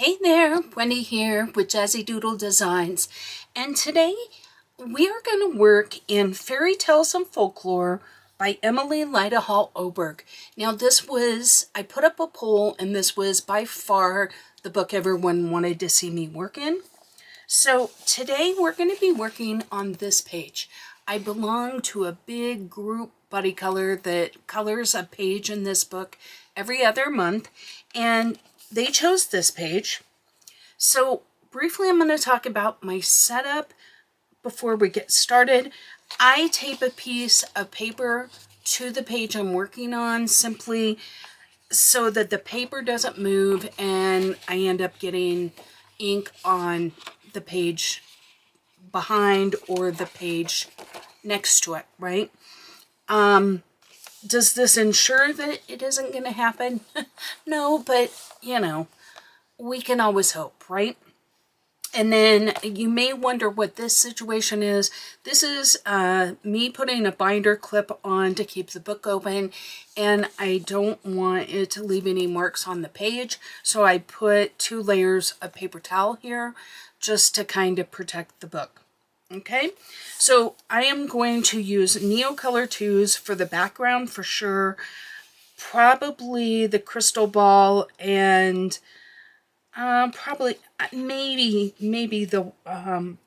Hey there, Wendy here with Jazzydoodledesigns, and today we are going to work in Fairytales and Folklore by Emily Lyda Hall Oberg. Now I put up a poll, and this was by far the book everyone wanted to see me work in. So today we're going to be working on this page. I belong to a big group buddy color that colors a page in this book every other month, and they chose this page. So briefly, I'm going to talk about my setup before we get started. I tape a piece of paper to the page I'm working on simply so that the paper doesn't move and I end up getting ink on the page behind or the page next to it, right? Does this ensure that it isn't going to happen? No, but you know, we can always hope, right? And then you may wonder what this situation is. This is me putting a binder clip on to keep the book open, and I don't want it to leave any marks on the page, so I put 2 layers of paper towel here just to kind of protect the book. Okay, so I am going to use Neocolor 2s for the background for sure, probably the crystal ball, and probably maybe the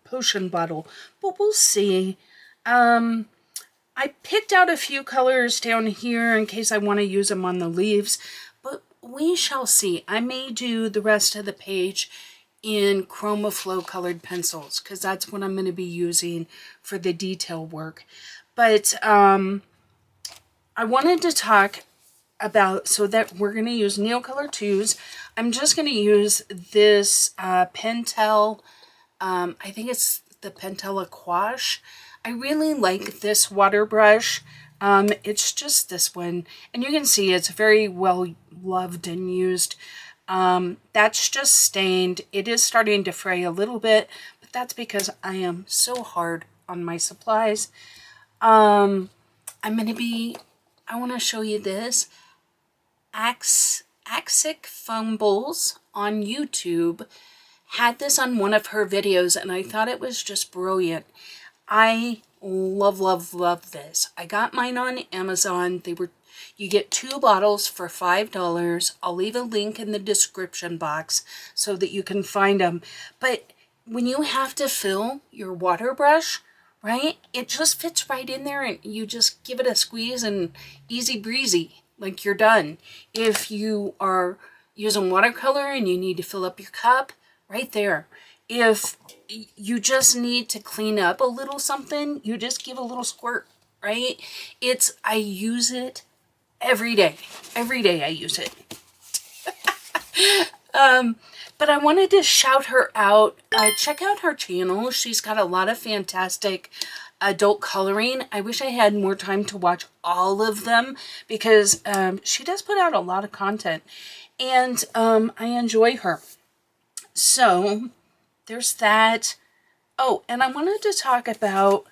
potion bottle, but we'll see. I picked out a few colors down here in case I want to use them on the leaves, but we shall see. I may do the rest of the page in Chromaflow colored pencils because that's what I'm going to be using for the detail work. But I wanted to talk about, so that we're going to use Neocolor 2s. I'm just going to use this Pentel, I think it's the Pentel Aquash. I really like this water brush. It's just this one, and you can see it's very well loved and used. That's just stained. It is starting to fray a little bit, but that's because I am so hard on my supplies. I want to show you this. Axic Fumbles on YouTube had this on one of her videos, and I thought it was just brilliant. I love this. I got mine on Amazon. You get 2 bottles for $5. I'll leave a link in the description box so that you can find them. But when you have to fill your water brush, right, it just fits right in there, and you just give it a squeeze and easy breezy, like you're done. If you are using watercolor and you need to fill up your cup, right there. If you just need to clean up a little something, you just give a little squirt, right? I use it every day. Every day I use it. But I wanted to shout her out. Check out her channel. She's got a lot of fantastic adult coloring. I wish I had more time to watch all of them because she does put out a lot of content, and I enjoy her. So there's that. Oh, and I wanted to talk about,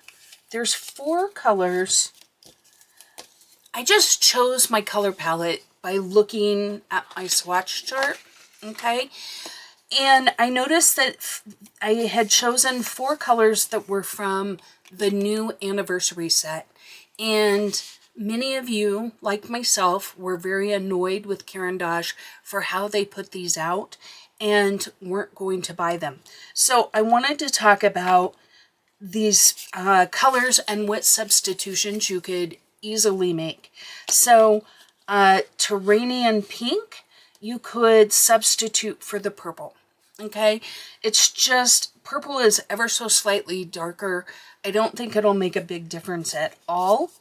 there's 4 colors. I just chose my color palette by looking at my swatch chart, okay? And I noticed that I had chosen 4 colors that were from the new anniversary set. And many of you, like myself, were very annoyed with Caran d'Ache for how they put these out and weren't going to buy them. So I wanted to talk about these colors and what substitutions you could easily make. So Turanian pink, you could substitute for the purple. Okay, it's just, purple is ever so slightly darker. I don't think it'll make a big difference at all.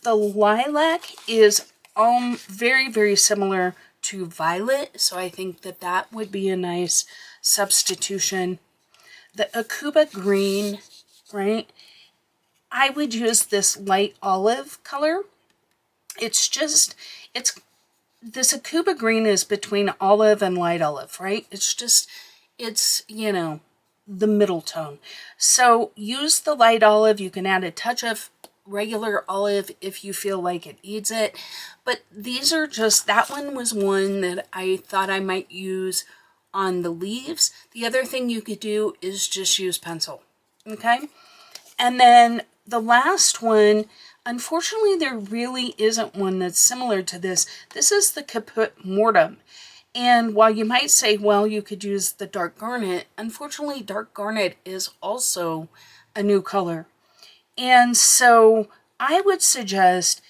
The lilac is very similar to violet, so I think that would be a nice substitution. The Akuba green, right? I would use this light olive color. This Akuba green is between olive and light olive, right? It's, you know, the middle tone. So use the light olive. You can add a touch of regular olive if you feel like it needs it. But these are just, that one was one that I thought I might use on the leaves. The other thing you could do is just use pencil, okay? And then the last one, unfortunately, there really isn't one that's similar to this. This is the Caput Mortem. And while you might say, well, you could use the dark garnet, unfortunately, dark garnet is also a new color. And so I would suggest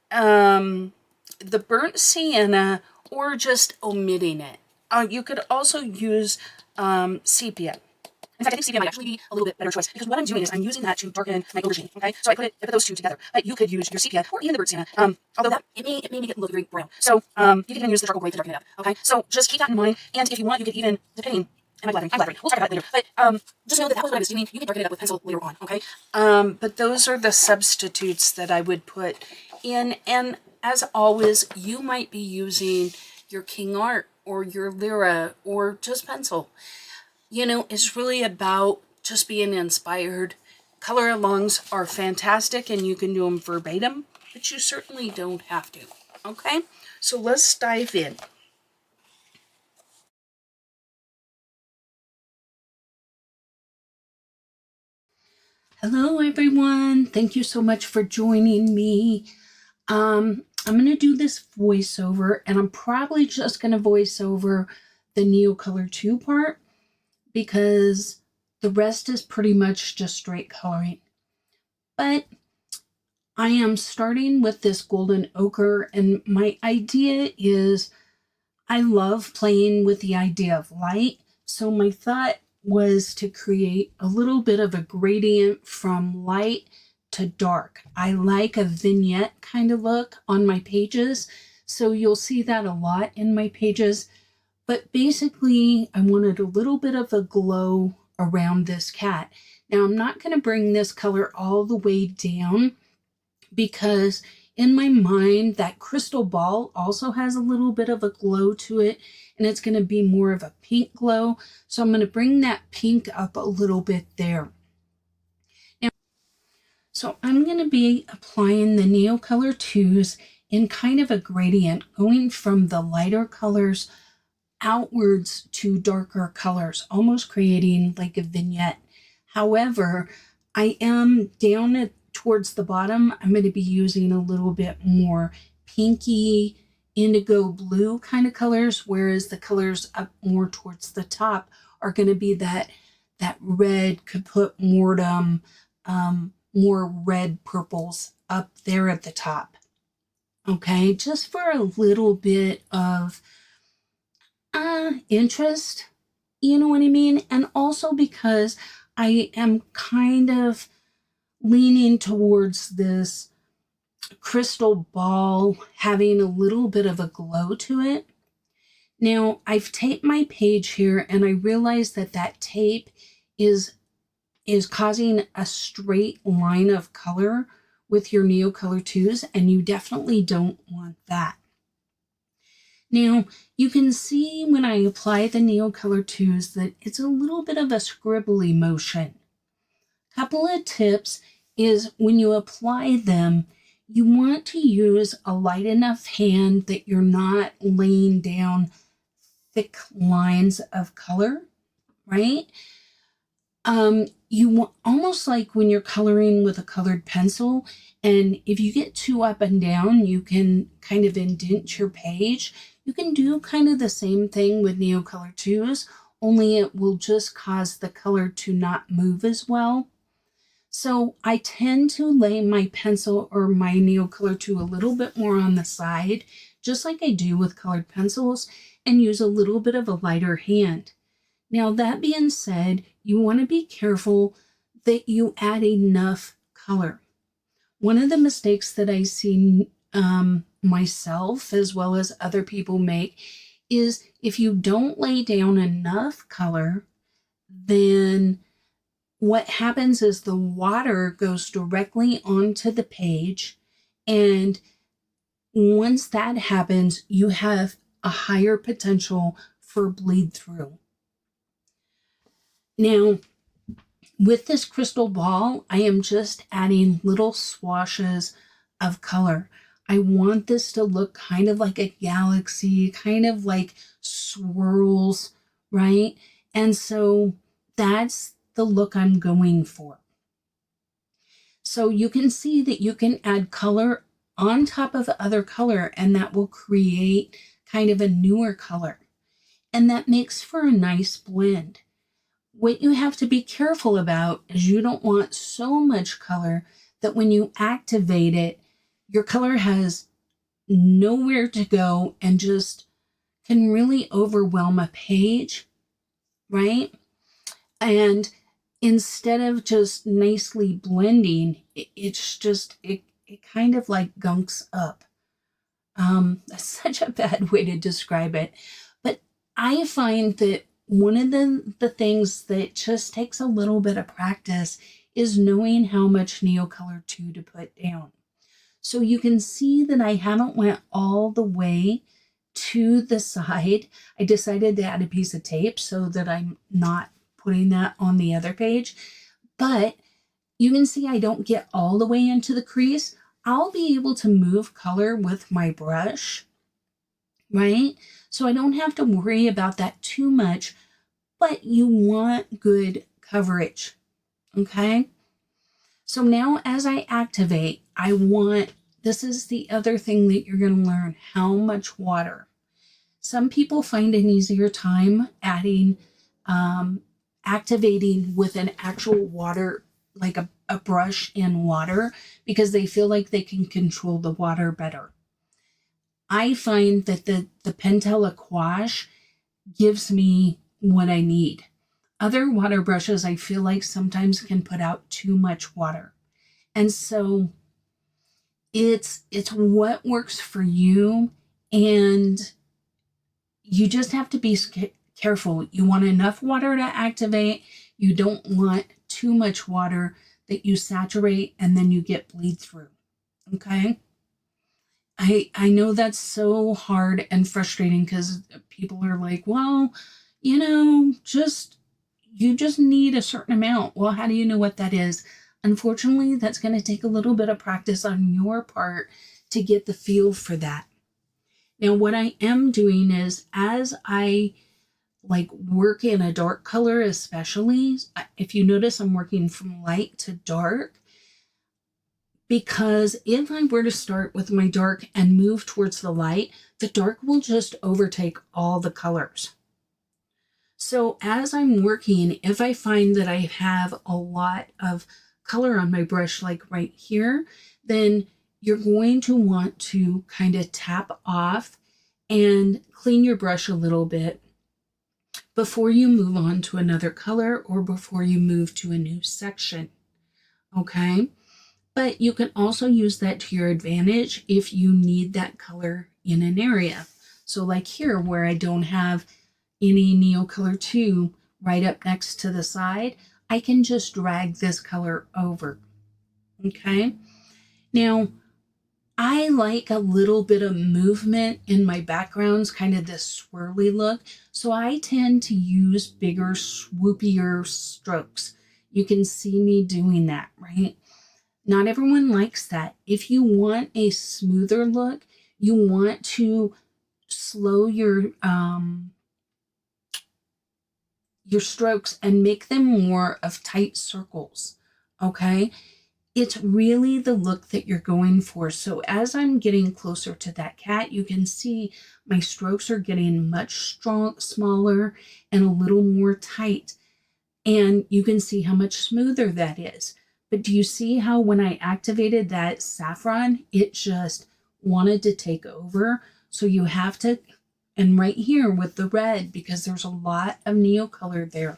the burnt sienna or just omitting it. You could also use sepia. In fact, I think sepia might actually be a little bit better choice because what I'm doing is I'm using that to darken my aubergine, okay? So I put those two together. But you could use your sepia or even the burnt sienna, although that, it may make it look very brown. So you can even use the charcoal gray to darken it up, okay? So just keep that in mind, and if you want, you could even, depending, am I blathering? I'm blathering. We'll talk about it later. But just know that that was what I was doing. You can darken it up with pencil later on, okay? But those are the substitutes that I would put in, and as always, you might be using your King Art or your Lyra or just pencil. You know, it's really about just being inspired. Color alongs are fantastic and you can do them verbatim, but you certainly don't have to, okay? So let's dive in. Hello everyone, thank you so much for joining me. I'm going to do this voiceover, and I'm probably just going to voice over the Neocolor 2 part because the rest is pretty much just straight coloring. But I am starting with this golden ochre, and my idea is I love playing with the idea of light. So my thought was to create a little bit of a gradient from light to dark. I like a vignette kind of look on my pages, so you'll see that a lot in my pages. But basically, I wanted a little bit of a glow around this cat. Now, I'm not going to bring this color all the way down because in my mind, that crystal ball also has a little bit of a glow to it, and it's going to be more of a pink glow. So I'm going to bring that pink up a little bit there. Now, so I'm going to be applying the Neocolor 2s in kind of a gradient, going from the lighter colors outwards to darker colors, almost creating like a vignette. However, I am down towards the bottom. I'm going to be using a little bit more pinky, indigo blue kind of colors, whereas the colors up more towards the top are going to be that red Caput Mortem, more red purples up there at the top. Okay, just for a little bit of interest, you know what I mean? And also because I am kind of leaning towards this crystal ball having a little bit of a glow to it. Now, I've taped my page here, and I realize that tape is causing a straight line of color with your Neocolor 2s, and you definitely don't want that. Now, you can see when I apply the Neocolor 2s that it's a little bit of a scribbly motion. Couple of tips is when you apply them, you want to use a light enough hand that you're not laying down thick lines of color, right? You want, almost like when you're coloring with a colored pencil, and if you get too up and down, you can kind of indent your page. You can do kind of the same thing with Neocolor 2s, only it will just cause the color to not move as well. So I tend to lay my pencil or my Neocolor 2 a little bit more on the side, just like I do with colored pencils, and use a little bit of a lighter hand. Now, that being said, you want to be careful that you add enough color. One of the mistakes that I see myself as well as other people make is if you don't lay down enough color, then what happens is the water goes directly onto the page, and once that happens, you have a higher potential for bleed through. Now, with this crystal ball, I am just adding little swashes of color. I want this to look kind of like a galaxy, kind of like swirls right? And so that's the look I'm going for. So you can see that you can add color on top of other color, and that will create kind of a newer color. And that makes for a nice blend. What you have to be careful about is you don't want so much color that when you activate it, your color has nowhere to go and just can really overwhelm a page, right? And instead of just nicely blending, it's just, it kind of like gunks up. That's such a bad way to describe it. But I find that one of the things that just takes a little bit of practice is knowing how much Neocolor 2 to put down. So you can see that I haven't went all the way to the side. I decided to add a piece of tape so that I'm not putting that on the other page. But you can see I don't get all the way into the crease. I'll be able to move color with my brush, right? So I don't have to worry about that too much, but you want good coverage, okay? So now as I activate, this is the other thing that you're going to learn, how much water. Some people find an easier time activating with an actual water, like a brush in water, because they feel like they can control the water better. I find that the Pentel Aquash gives me what I need. Other water brushes I feel like sometimes can put out too much water. And so it's what works for you, and you just have to be careful. You want enough water to activate. You don't want too much water that you saturate and then you get bleed through. Okay? I know that's so hard and frustrating because people are like, well, you just need a certain amount. Well, how do you know what that is? Unfortunately, that's going to take a little bit of practice on your part to get the feel for that. Now, what I am doing is, as I work in a dark color, especially, if you notice, I'm working from light to dark, because if I were to start with my dark and move towards the light, the dark will just overtake all the colors. So as I'm working, if I find that I have a lot of color on my brush, like right here, then you're going to want to kind of tap off and clean your brush a little bit before you move on to another color or before you move to a new section. Okay? But you can also use that to your advantage if you need that color in an area. So like here, where I don't have any Neocolor 2 right up next to the side, I can just drag this color over. Okay? Now, I like a little bit of movement in my backgrounds, kind of this swirly look. So I tend to use bigger, swoopier strokes. You can see me doing that, right? Not everyone likes that. If you want a smoother look, you want to slow your strokes and make them more of tight circles, okay? It's really the look that you're going for. So as I'm getting closer to that cat, you can see my strokes are getting much smaller and a little more tight. And you can see how much smoother that is. But do you see how when I activated that saffron, it just wanted to take over? So you have to, and right here with the red, because there's a lot of Neocolor there,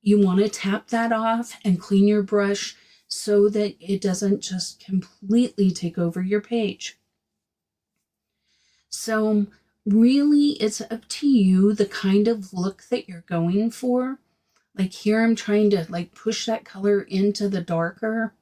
you want to tap that off and clean your brush so that it doesn't just completely take over your page. So really, it's up to you the kind of look that you're going for. Like here, I'm trying to push that color into the darker.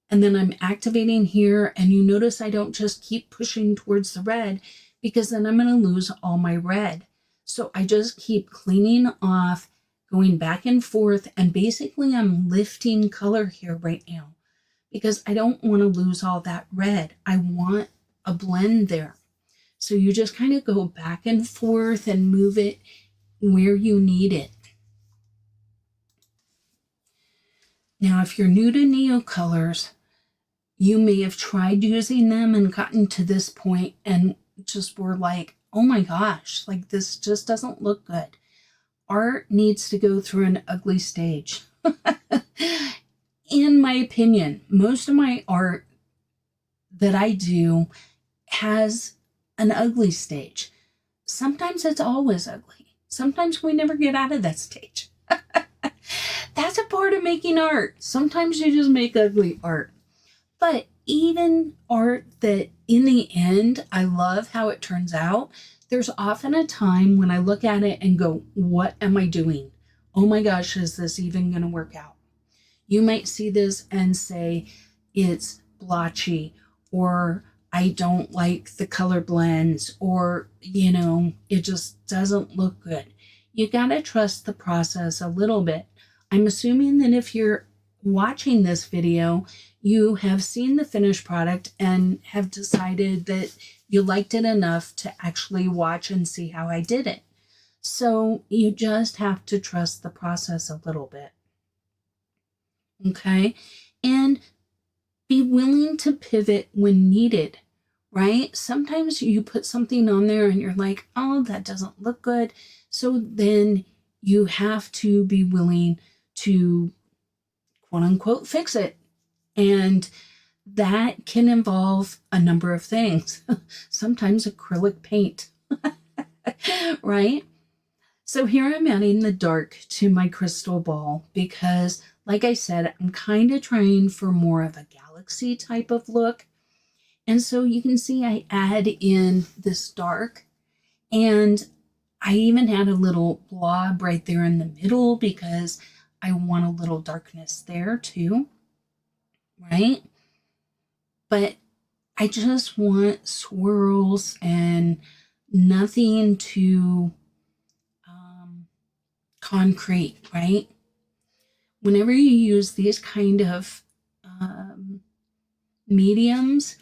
And then I'm activating here, and you notice I don't just keep pushing towards the red, because then I'm going to lose all my red. So I just keep cleaning off, going back and forth, and basically I'm lifting color here right now because I don't want to lose all that red. I want a blend there. So you just kind of go back and forth and move it where you need it. Now, if you're new to Neocolors, you may have tried using them and gotten to this point and just were like, oh my gosh, like this just doesn't look good. Art needs to go through an ugly stage. In my opinion, most of my art that I do has an ugly stage. Sometimes it's always ugly. Sometimes we never get out of that stage. That's a part of making art. Sometimes you just make ugly art. But even art that in the end, I love how it turns out, there's often a time when I look at it and go, what am I doing? Oh my gosh, is this even going to work out? You might see this and say it's blotchy, or I don't like the color blends, or, it just doesn't look good. You got to trust the process a little bit. I'm assuming that if you're watching this video, you have seen the finished product and have decided that you liked it enough to actually watch and see how I did it. So you just have to trust the process a little bit. Okay? And be willing to pivot when needed, right? Sometimes you put something on there and you're like, oh, that doesn't look good. So then you have to be willing to, quote unquote, fix it. And that can involve a number of things. Sometimes acrylic paint, right? So here I'm adding the dark to my crystal ball because, like I said, I'm kind of trying for more of a galaxy type of look. And so you can see I add in this dark, and I even had a little blob right there in the middle because I want a little darkness there too, right? But I just want swirls and nothing too concrete, right? Whenever you use these kind of mediums,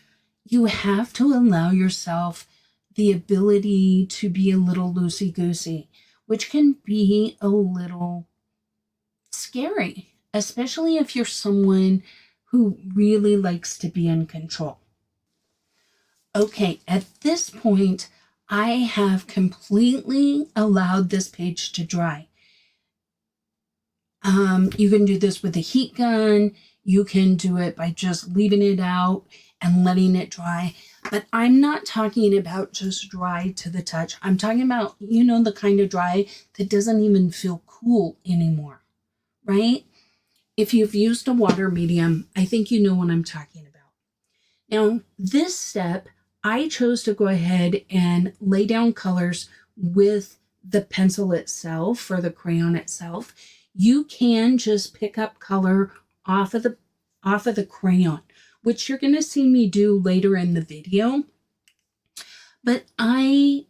you have to allow yourself the ability to be a little loosey-goosey, which can be a little scary, especially if you're someone who really likes to be in control. Okay, at this point, I have completely allowed this page to dry. You can do this with a heat gun. You can do it by just leaving it out and letting it dry. But I'm not talking about just dry to the touch. I'm talking about, the kind of dry that doesn't even feel cool anymore, right? If you've used a water medium, I think you know what I'm talking about. Now, this step, I chose to go ahead and lay down colors with the pencil itself or the crayon itself. You can just pick up color off of the crayon, which you're going to see me do later in the video. But I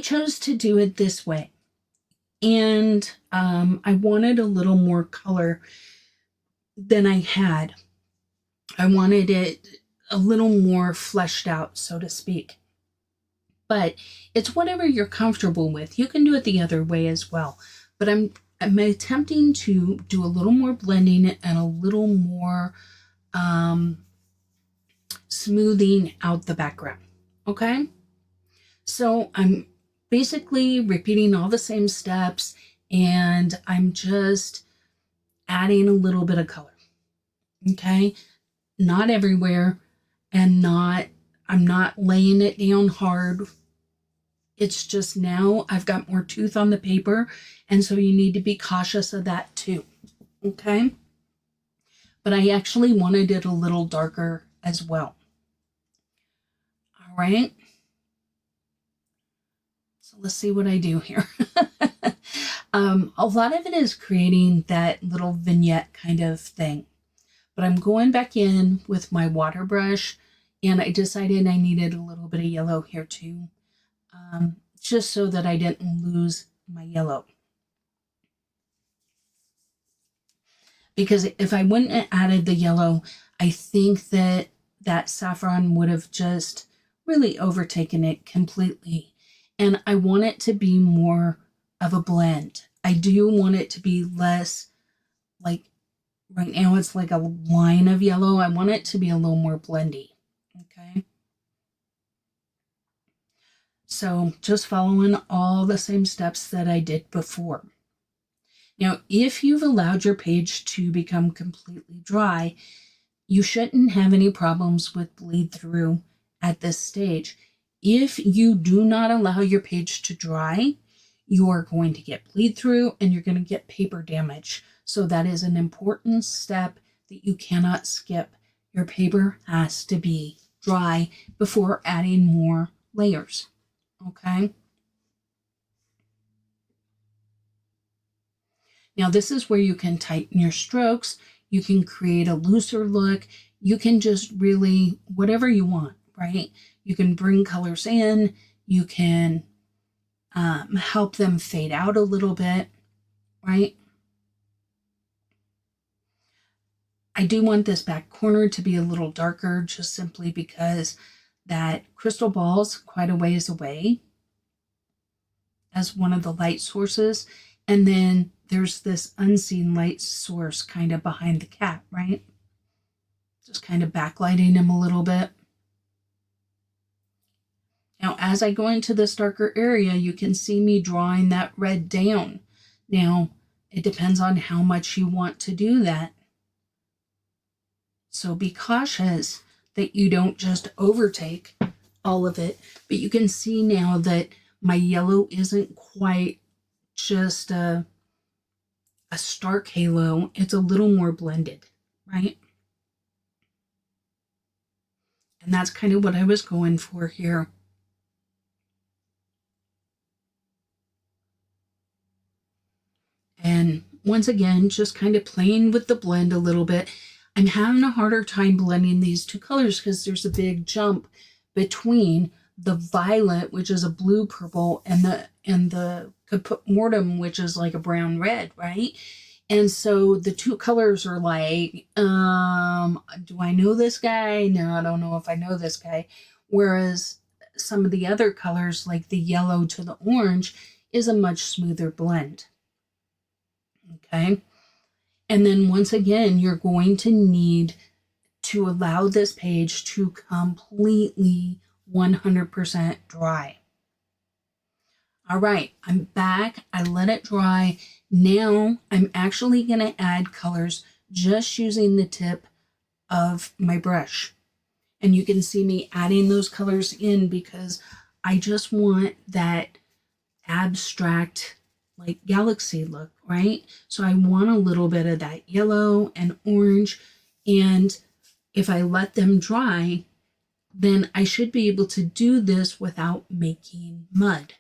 chose to do it this way. And I wanted a little more color than I had. I wanted it a little more fleshed out, so to speak. But it's whatever you're comfortable with. You can do it the other way as well. But I'm attempting to do a little more blending and a little more smoothing out the background. Okay? So I'm basically repeating all the same steps, and I'm just adding a little bit of color. Okay? Not everywhere, and I'm not laying it down hard. It's just now I've got more tooth on the paper, and so you need to be cautious of that too. Okay? But I actually wanted it a little darker as well. All right? So let's see what I do here. A lot of it is creating that little vignette kind of thing. But I'm going back in with my water brush, and I decided I needed a little bit of yellow here too, just so that I didn't lose my yellow. Because if I wouldn't have added the yellow, I think that saffron would have just really overtaken it completely. And I want it to be more of a blend. I do want it to be less like, right now it's like a line of yellow. I want it to be a little more blendy. Okay. So just following all the same steps that I did before. Now, if you've allowed your page to become completely dry, you shouldn't have any problems with bleed through at this stage. If you do not allow your page to dry, you are going to get bleed through and you're going to get paper damage. So that is an important step that you cannot skip. Your paper has to be dry before adding more layers. Okay. Now this is where you can tighten your strokes. You can create a looser look. You can just really, whatever you want, right? You can bring colors in. You can help them fade out a little bit, right? I do want this back corner to be a little darker just simply because that crystal ball's quite a ways away as one of the light sources. And then there's this unseen light source kind of behind the cat, right? Just kind of backlighting him a little bit. Now, as I go into this darker area, you can see me drawing that red down. Now, it depends on how much you want to do that. So be cautious that you don't just overtake all of it. But you can see now that my yellow isn't quite just a stark halo. It's a little more blended, right? And that's kind of what I was going for here. And once again, just kind of playing with the blend a little bit. I'm having a harder time blending these two colors because there's a big jump between the violet, which is a blue purple, and the caput mortem, which is like a brown red, right? And so the two colors are like, do I know this guy? No, I don't know if I know this guy. Whereas some of the other colors, like the yellow to the orange, is a much smoother blend. Okay. And then once again, you're going to need to allow this page to completely 100% dry. All right, I'm back. I let it dry. Now I'm actually going to add colors just using the tip of my brush. And you can see me adding those colors in because I just want that abstract like galaxy look, right? So I want a little bit of that yellow and orange. And if I let them dry, then I should be able to do this without making mud.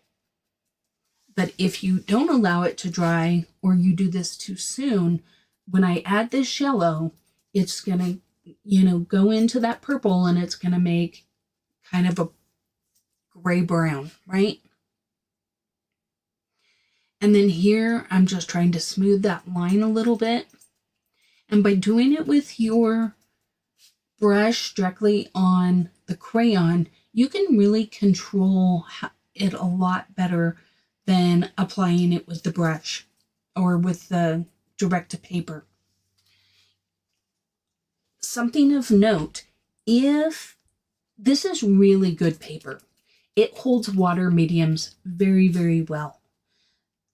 But if you don't allow it to dry or you do this too soon, when I add this yellow, it's going to, go into that purple and it's going to make kind of a gray brown, right? And then here, I'm just trying to smooth that line a little bit. And by doing it with your brush directly on the crayon, you can really control it a lot better than applying it with the brush or with the direct to paper. Something of note, if this is really good paper, it holds water mediums very, very well.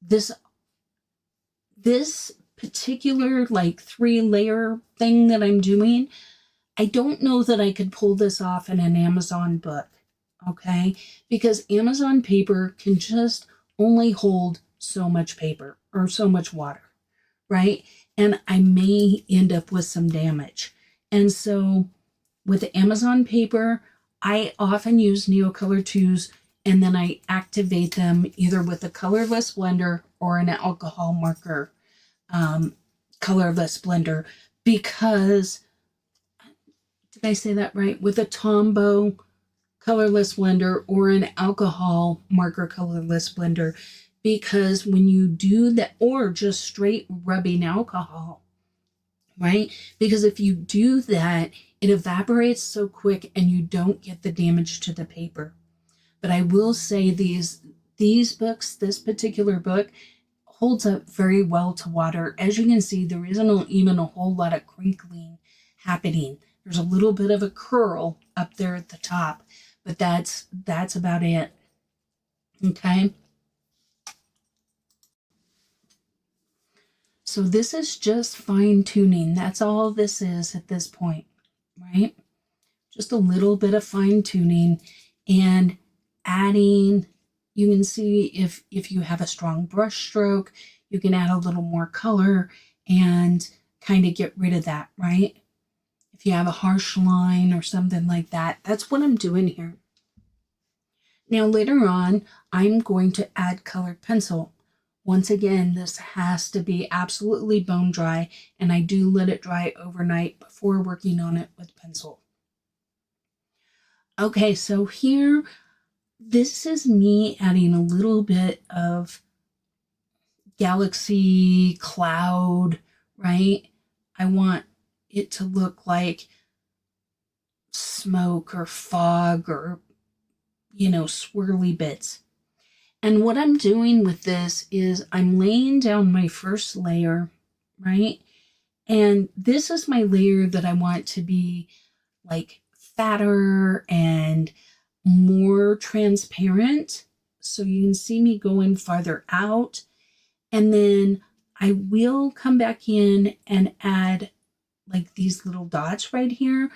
This particular like 3-layer thing that I'm doing, I don't know that I could pull this off in an Amazon book, okay? Because Amazon paper can just only hold so much paper or so much water, right? And I may end up with some damage. And so with the Amazon paper, I often use Neocolor 2s and then I activate them either with a colorless blender or an alcohol marker colorless blender because, did I say that right? With a Tombow colorless blender or an alcohol marker colorless blender, because when you do that, or just straight rubbing alcohol, right? Because if you do that, it evaporates so quick and you don't get the damage to the paper. But I will say these books, this particular book, holds up very well to water. As you can see, there isn't even a whole lot of crinkling happening. There's a little bit of a curl up there at the top, but that's about it. Okay. So this is just fine tuning. That's all this is at this point, right? Just a little bit of fine tuning and adding. You can see if you have a strong brush stroke, you can add a little more color and kind of get rid of that, right? If you have a harsh line or something like that, that's what I'm doing here. Now later on, I'm going to add colored pencil. Once again, this has to be absolutely bone dry, and I do let it dry overnight before working on it with pencil. Okay, so here, this is me adding a little bit of galaxy cloud, right? I want it to look like smoke or fog or, swirly bits. And what I'm doing with this is I'm laying down my first layer, right? And this is my layer that I want to be like fatter and more transparent. So you can see me going farther out. And then I will come back in and add like these little dots right here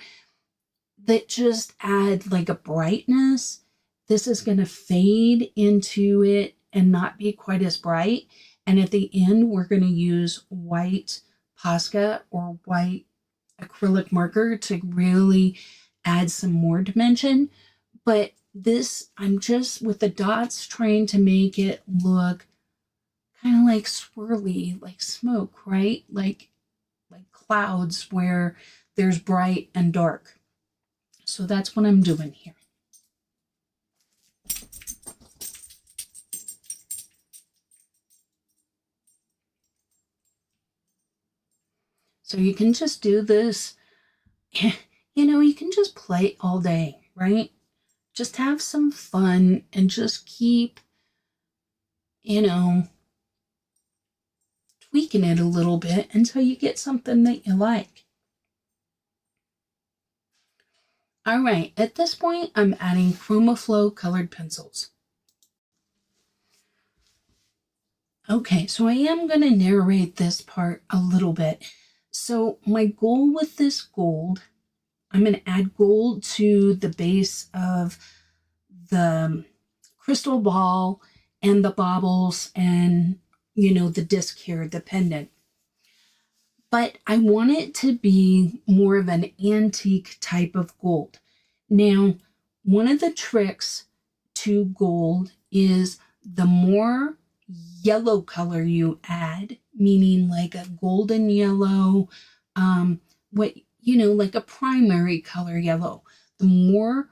that just add like a brightness. This is going to fade into it and not be quite as bright. And at the end, we're going to use white Posca or white acrylic marker to really add some more dimension. But this, I'm just with the dots trying to make it look kind of like swirly, like smoke, right? Like clouds where there's bright and dark. So that's what I'm doing here. So you can just do this, you can just play all day, right? Just have some fun and just keep, tweaking it a little bit until you get something that you like. All right, at this point, I'm adding Chromaflow colored pencils. Okay, so I am going to narrate this part a little bit. So my goal with this gold, I'm going to add gold to the base of the crystal ball and the baubles and, the disc here, the pendant. But I want it to be more of an antique type of gold. Now, one of the tricks to gold is the more yellow color you add, meaning like a golden yellow, like a primary color yellow. The more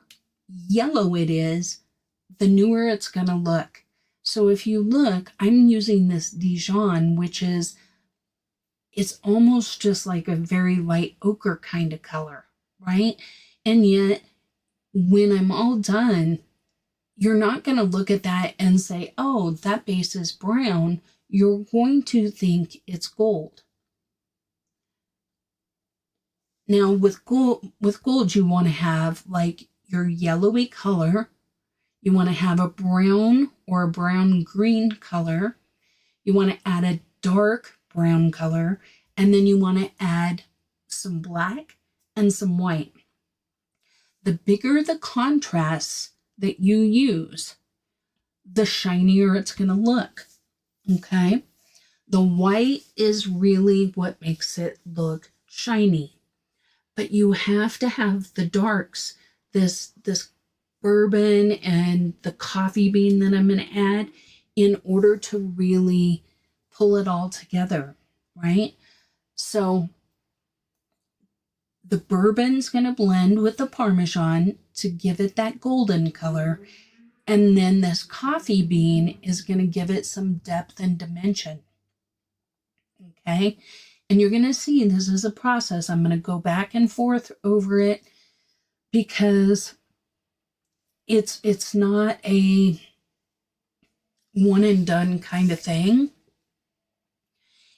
yellow it is, the newer it's going to look. So if you look, I'm using this Dijon, which is, it's almost just like a very light ochre kind of color, right? And yet, when I'm all done, you're not going to look at that and say, oh, that base is brown. You're going to think it's gold. Now, with gold, you want to have like your yellowy color. You want to have a brown or a brown-green color. You want to add a dark brown color. And then you want to add some black and some white. The bigger the contrasts that you use, the shinier it's going to look. Okay? The white is really what makes it look shiny. But you have to have the darks, this bourbon and the coffee bean that I'm going to add in order to really pull it all together, right? So the bourbon's going to blend with the Parmesan to give it that golden color. And then this coffee bean is going to give it some depth and dimension. Okay? And you're going to see this is a process. I'm going to go back and forth over it because it's not a one and done kind of thing.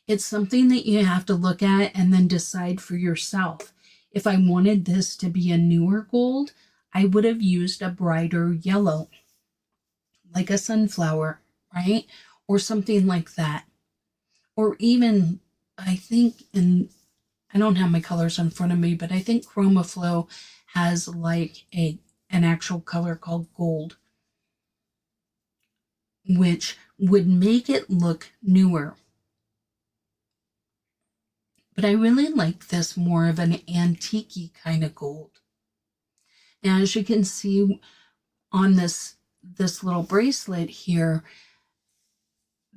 It's something that you have to look at and then decide for yourself. If I wanted this to be a newer gold, I would have used a brighter yellow, like a sunflower, right? Or something like that. Or even, I think, I don't have my colors in front of me, but I think Chromaflow has like an actual color called gold, which would make it look newer. But I really like this more of an antique-y kind of gold. Now, as you can see on this little bracelet here,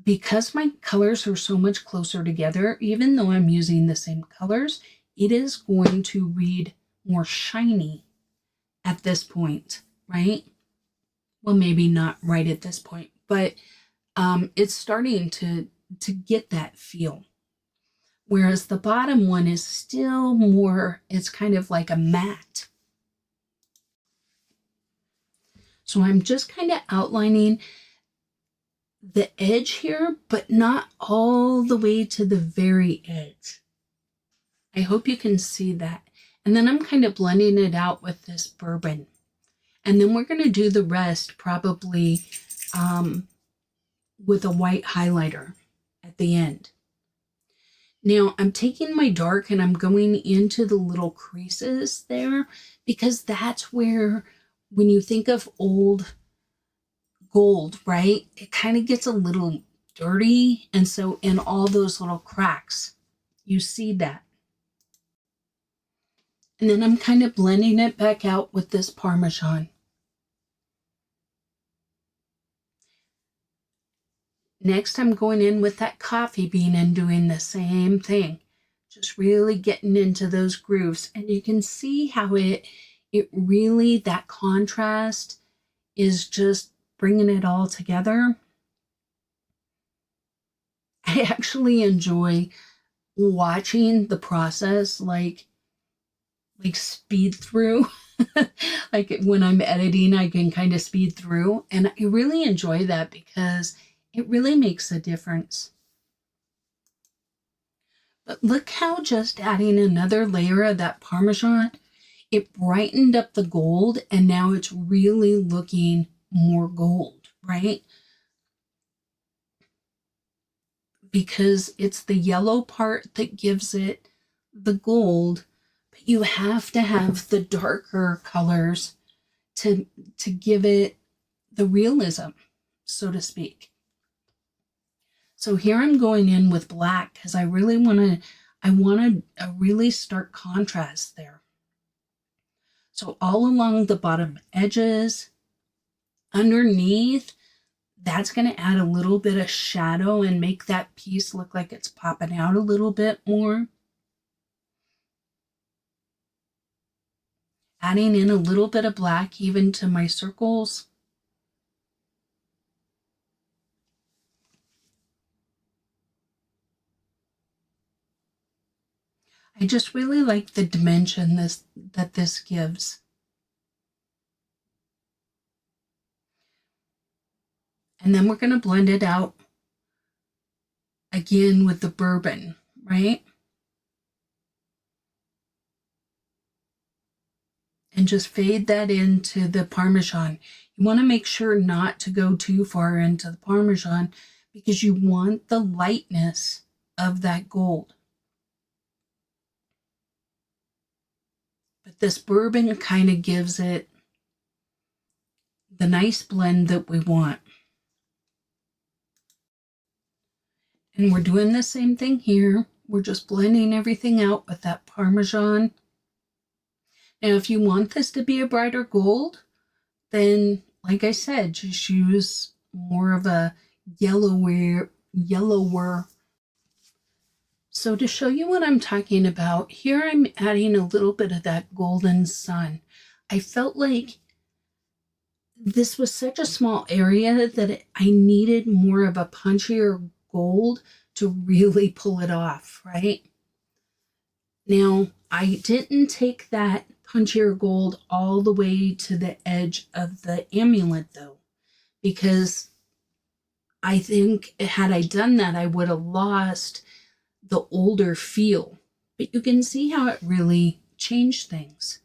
because my colors are so much closer together, even though I'm using the same colors, it is going to read more shiny at this point, right? Well, maybe not right at this point, but it's starting to get that feel. Whereas the bottom one is still more, it's kind of like a matte. So I'm just kind of outlining the edge here, but not all the way to the very edge. I hope you can see that. And then I'm kind of blending it out with this bourbon. And then we're going to do the rest probably with a white highlighter at the end. Now I'm taking my dark and I'm going into the little creases there because that's where, when you think of old gold, right, it kind of gets a little dirty. And so in all those little cracks, you see that. And then I'm kind of blending it back out with this Parmesan. Next, I'm going in with that coffee bean and doing the same thing. Just really getting into those grooves. And you can see how it really, that contrast is just bringing it all together. I actually enjoy watching the process, like speed through. Like when I'm editing, I can kind of speed through. And I really enjoy that because it really makes a difference. But look how just adding another layer of that Parmesan, it brightened up the gold, and now it's really looking more gold, right? Because it's the yellow part that gives it the gold, but you have to have the darker colors to give it the realism, so to speak. So here I'm going in with black because I really want a really stark contrast there. So all along the bottom edges, underneath, that's going to add a little bit of shadow and make that piece look like it's popping out a little bit more. Adding in a little bit of black even to my circles. I just really like the dimension that this gives. And then we're going to blend it out again with the bourbon, right? And just fade that into the Parmesan. You want to make sure not to go too far into the Parmesan because you want the lightness of that gold. But this bourbon kind of gives it the nice blend that we want. And we're doing the same thing here. We're just blending everything out with that Parmesan. Now, if you want this to be a brighter gold, then, like I said, just use more of a yellower. So to show you what I'm talking about, here I'm adding a little bit of that golden sun. I felt like this was such a small area that I needed more of a punchier gold to really pull it off, right? Now, I didn't take that punchier gold all the way to the edge of the amulet though, because I think had I done that, I would have lost the older feel. But you can see how it really changed things.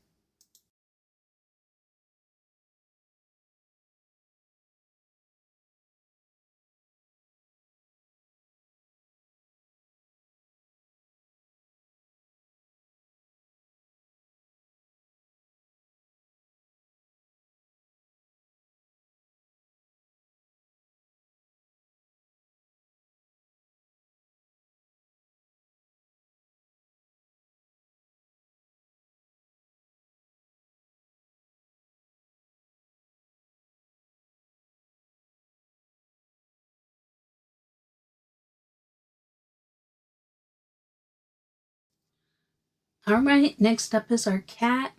All right, next up is our cat.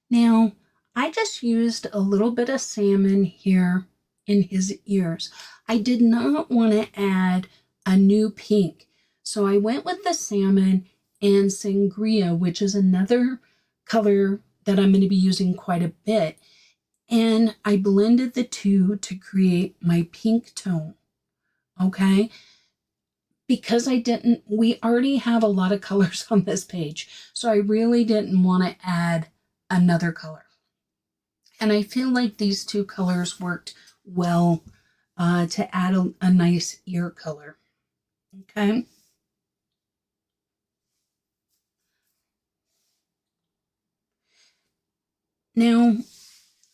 Now, I just used a little bit of salmon here in his ears. I did not want to add a new pink, so I went with the salmon and sangria, which is another color that I'm going to be using quite a bit. And I blended the two to create my pink tone. Okay, because we already have a lot of colors on this page, so I really didn't want to add another color. And I feel like these two colors worked well to add a nice ear color. Okay. Now,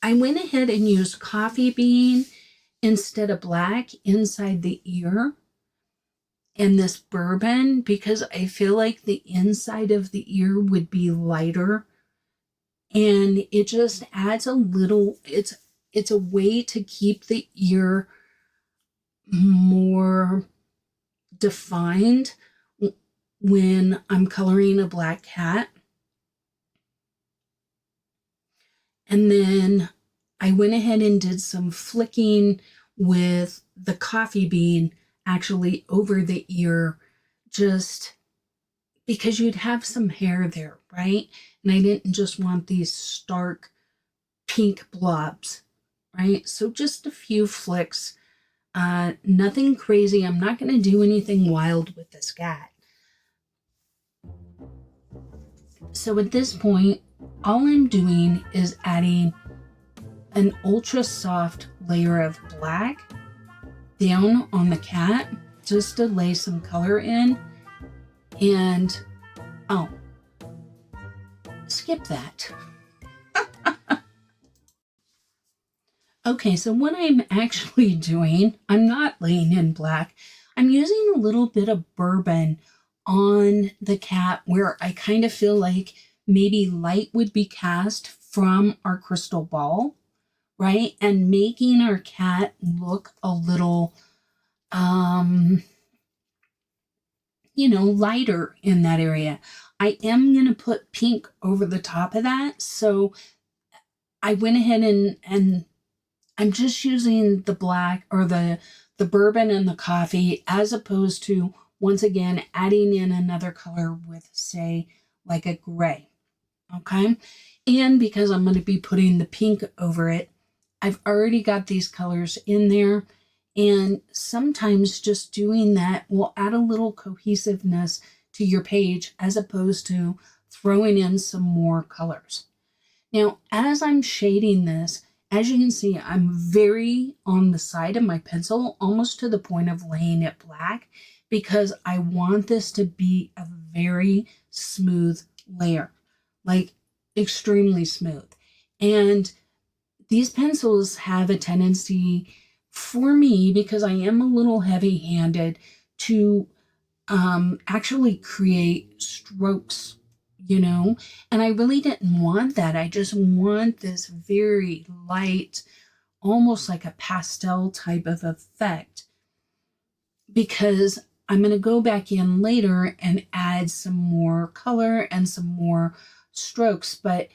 I went ahead and used coffee bean instead of black inside the ear and this bourbon because I feel like the inside of the ear would be lighter, and it just adds a little, it's a way to keep the ear more defined when I'm coloring a black cat. And then I went ahead and did some flicking with the coffee bean actually over the ear, just because you'd have some hair there, right? And I didn't just want these stark pink blobs, right? So just a few flicks, nothing crazy. I'm not going to do anything wild with this cat. So at this point, all I'm doing is adding an ultra soft layer of black down on the cat just to lay some color in. And oh, skip that. Okay, so what I'm actually doing, I'm not laying in black. I'm using a little bit of bourbon on the cat where I kind of feel like maybe light would be cast from our crystal ball, right? And making our cat look a little, lighter in that area. I am going to put pink over the top of that. So I went ahead and I'm just using the black or the bourbon and the coffee as opposed to, once again, adding in another color with, say, like a gray. Okay. And because I'm going to be putting the pink over it, I've already got these colors in there. And sometimes just doing that will add a little cohesiveness to your page as opposed to throwing in some more colors. Now, as I'm shading this, as you can see, I'm very on the side of my pencil, almost to the point of laying it black, because I want this to be a very smooth layer, like extremely smooth. And these pencils have a tendency, for me, because I am a little heavy-handed, to actually create strokes, and I really didn't want that. I just want this very light, almost like a pastel type of effect, because I'm going to go back in later and add some more color and some more strokes. But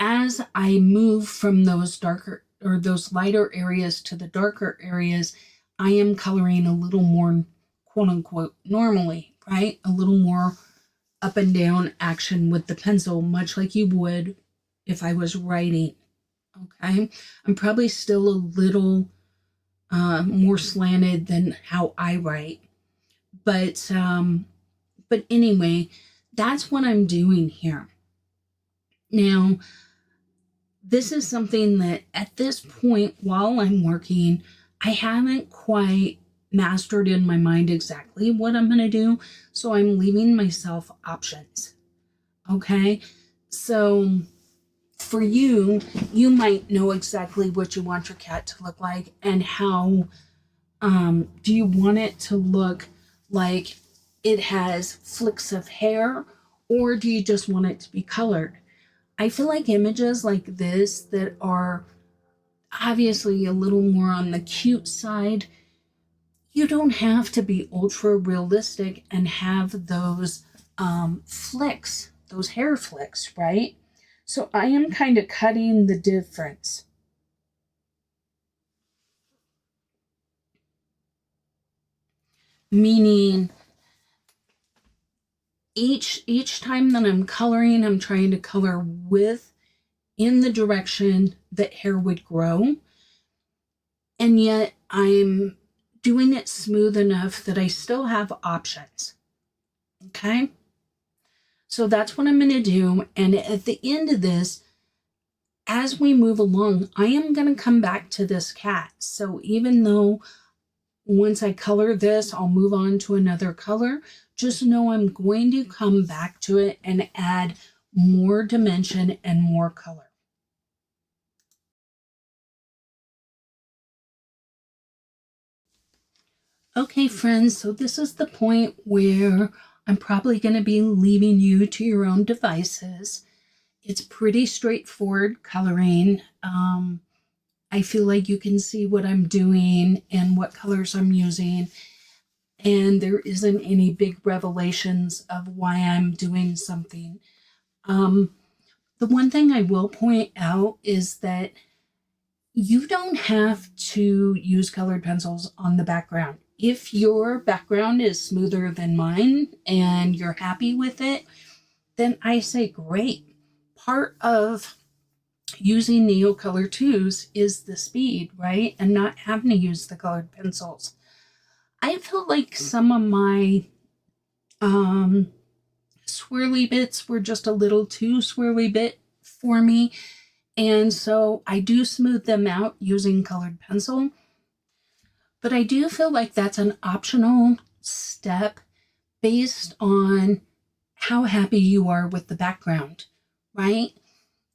as I move from those darker or those lighter areas to the darker areas, I am coloring a little more, quote unquote, normally, right? A little more up and down action with the pencil, much like you would if I was writing. Okay, I'm probably still a little more slanted than how I write, but anyway, that's what I'm doing here. Now, this is something that at this point, while I'm working, I haven't quite mastered in my mind exactly what I'm going to do, so I'm leaving myself options. Okay, so for you, you might know exactly what you want your cat to look like and how. Do you want it to look like it has flicks of hair, or do you just want it to be colored? I feel like images like this that are obviously a little more on the cute side, you don't have to be ultra realistic and have those flicks, those hair flicks, right? So I am kind of cutting the difference. Meaning each time that I'm coloring, I'm trying to color with in the direction that hair would grow. And yet I'm doing it smooth enough that I still have options. Okay? So that's what I'm going to do. And at the end of this, as we move along, I am going to come back to this cat. So even though once I color this, I'll move on to another color, just know I'm going to come back to it and add more dimension and more color. Okay, friends, so this is the point where I'm probably going to be leaving you to your own devices. It's pretty straightforward coloring. I feel like you can see what I'm doing and what colors I'm using. And there isn't any big revelations of why I'm doing something. The one thing I will point out is that you don't have to use colored pencils on the background. If your background is smoother than mine and you're happy with it, then I say great. Part of using Neocolor 2s is the speed, right? And not having to use the colored pencils. I feel like some of my swirly bits were just a little too swirly bit for me. And so I do smooth them out using colored pencil. But I do feel like that's an optional step based on how happy you are with the background, right?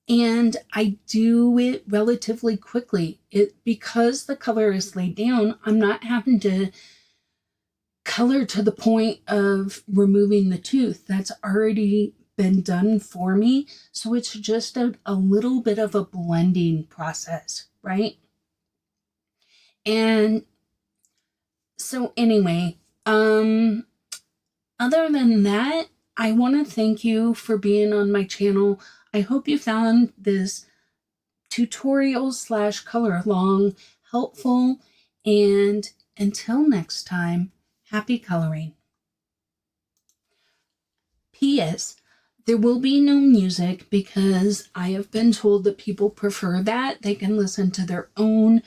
And I do it relatively quickly. Because the color is laid down, I'm not having to color to the point of removing the tooth. That's already been done for me. So it's just a little bit of a blending process, right? And so anyway, other than that, I want to thank you for being on my channel. I hope you found this tutorial / color along helpful. And until next time, happy coloring. P.S. There will be no music because I have been told that people prefer that. They can listen to their own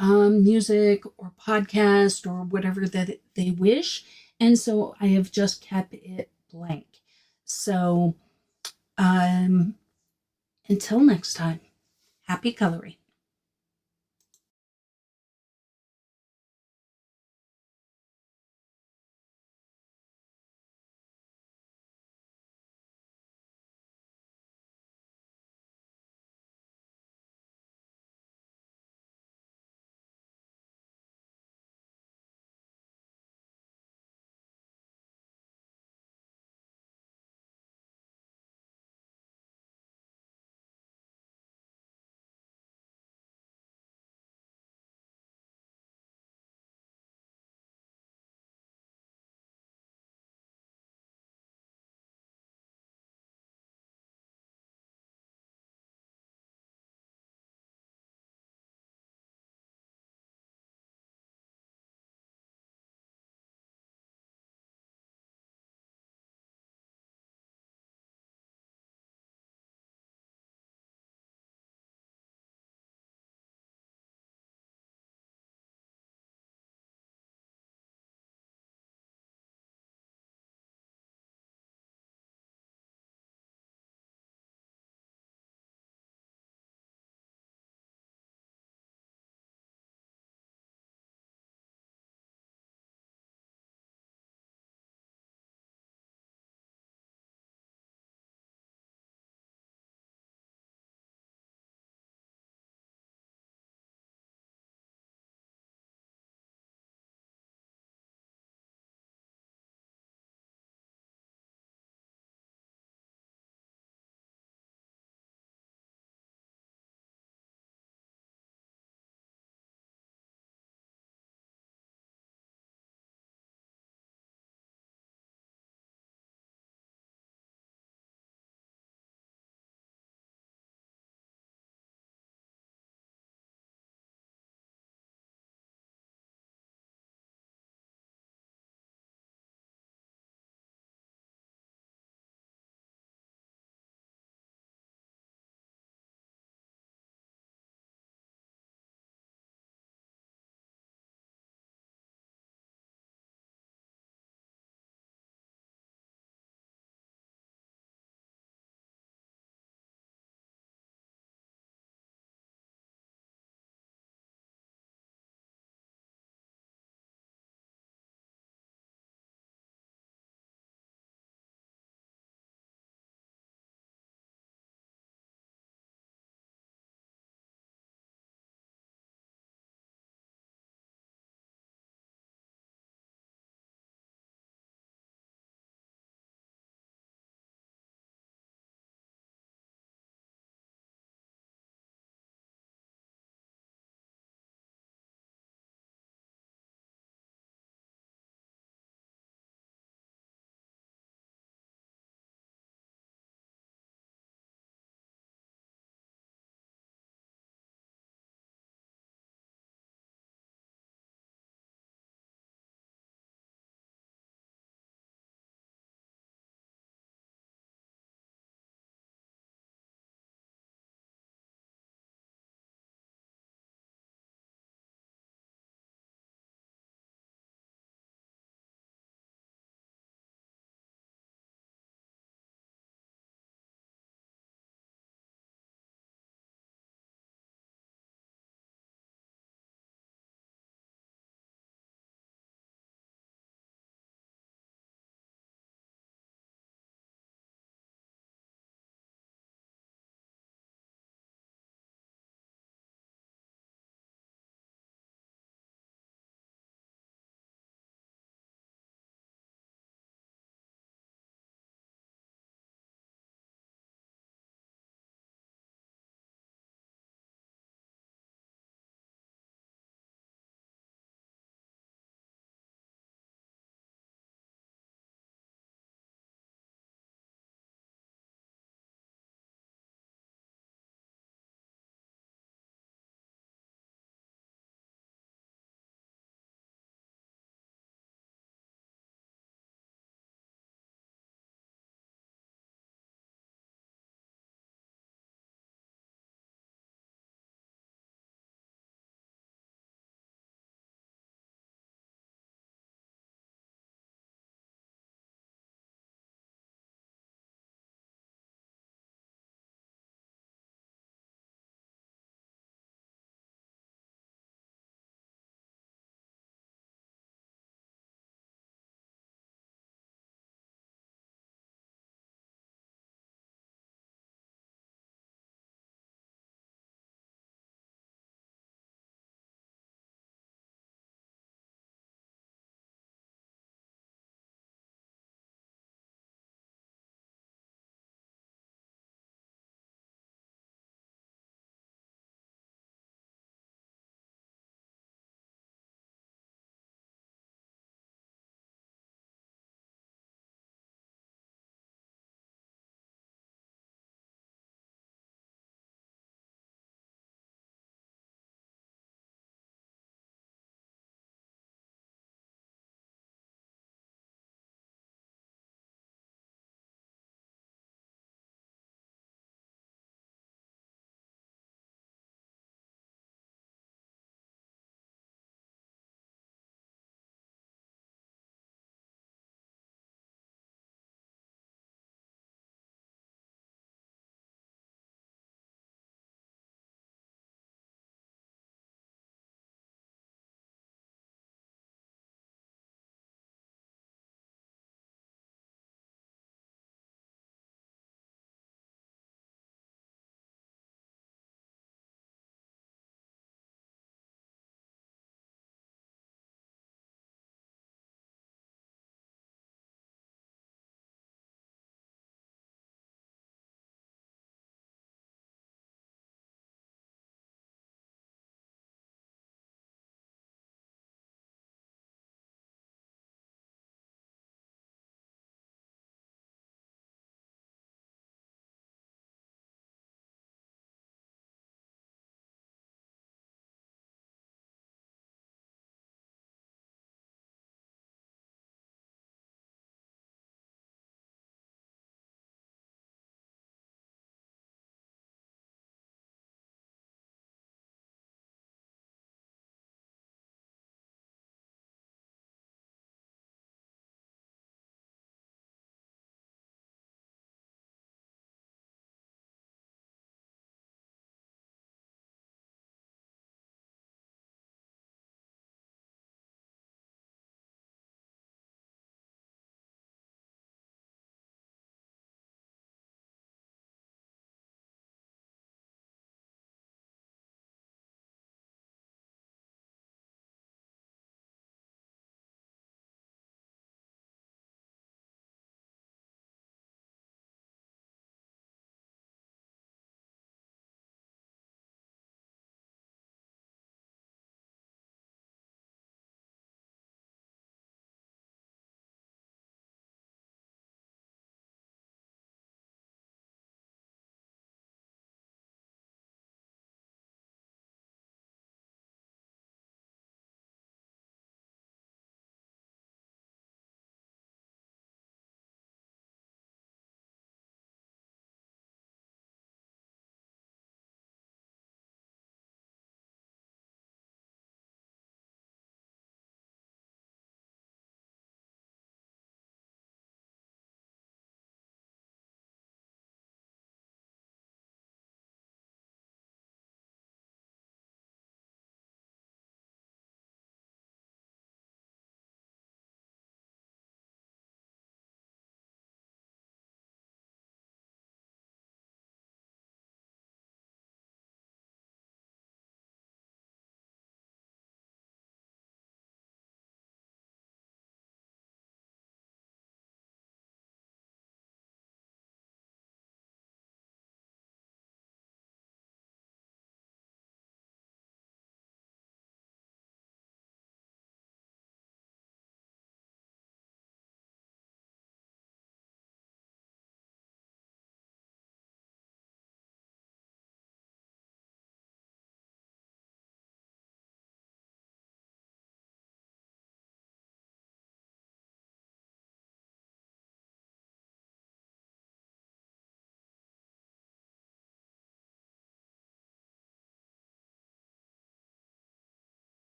music or podcast or whatever that they wish. And so I have just kept it blank. So until next time, happy coloring.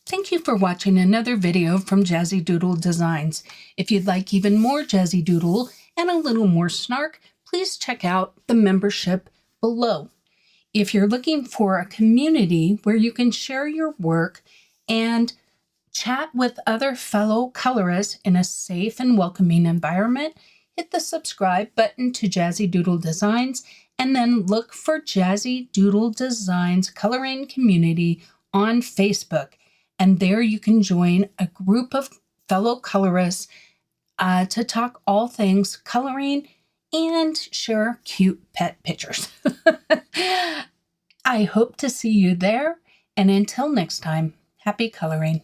Thank you for watching another video from Jazzydoodledesigns. If you'd like even more Jazzy Doodle and a little more snark, please check out the membership below. If you're looking for a community where you can share your work and chat with other fellow colorists in a safe and welcoming environment, hit the subscribe button to Jazzydoodledesigns and then look for Jazzydoodledesigns Coloring Community on Facebook. And there you can join a group of fellow colorists to talk all things coloring and share cute pet pictures. I hope to see you there. And until next time, happy coloring.